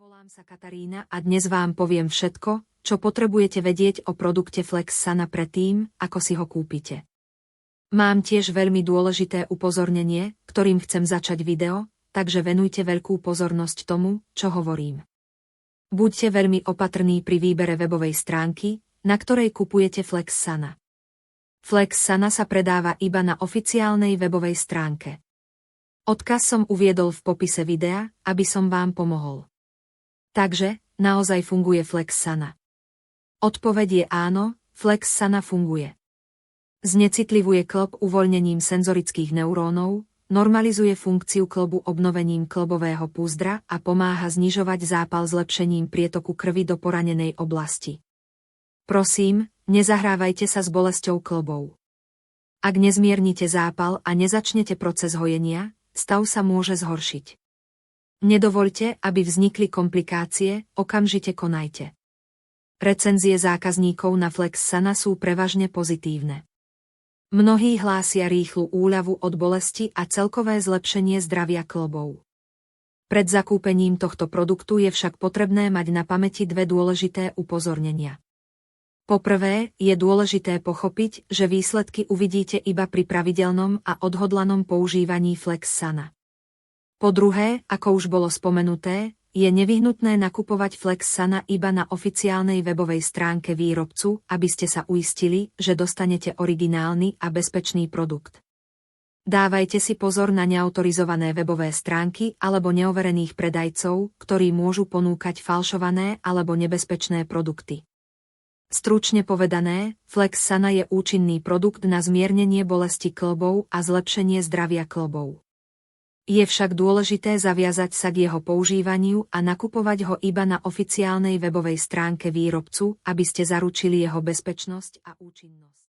Volám sa Katarína a dnes vám poviem všetko, čo potrebujete vedieť o produkte Flexsana predtým, ako si ho kúpite. Mám tiež veľmi dôležité upozornenie, ktorým chcem začať video, takže venujte veľkú pozornosť tomu, čo hovorím. Buďte veľmi opatrní pri výbere webovej stránky, na ktorej kupujete Flexsana. Flexsana sa predáva iba na oficiálnej webovej stránke. Odkaz som uviedol v popise videa, aby som vám pomohol. Takže, naozaj funguje Flexsana? Odpoveď je áno, Flexsana funguje. Znecitlivuje klb uvoľnením senzorických neurónov, normalizuje funkciu klbu obnovením klbového púzdra a pomáha znižovať zápal zlepšením prietoku krvi do poranenej oblasti. Prosím, nezahrávajte sa s bolesťou klbov. Ak nezmiernite zápal a nezačnete proces hojenia, stav sa môže zhoršiť. Nedovoľte, aby vznikli komplikácie, okamžite konajte. Recenzie zákazníkov na Flexsana sú prevažne pozitívne. Mnohí hlásia rýchlu úľavu od bolesti a celkové zlepšenie zdravia klbov. Pred zakúpením tohto produktu je však potrebné mať na pamäti dve dôležité upozornenia. Poprvé, je dôležité pochopiť, že výsledky uvidíte iba pri pravidelnom a odhodlanom používaní Flexsana. Po druhé, ako už bolo spomenuté, je nevyhnutné nakupovať Flexsana iba na oficiálnej webovej stránke výrobcu, aby ste sa uistili, že dostanete originálny a bezpečný produkt. Dávajte si pozor na neautorizované webové stránky alebo neoverených predajcov, ktorí môžu ponúkať falšované alebo nebezpečné produkty. Stručne povedané, Flexsana je účinný produkt na zmiernenie bolesti klbov a zlepšenie zdravia klbov. Je však dôležité zaviazať sa k jeho používaniu a nakupovať ho iba na oficiálnej webovej stránke výrobcu, aby ste zaručili jeho bezpečnosť a účinnosť.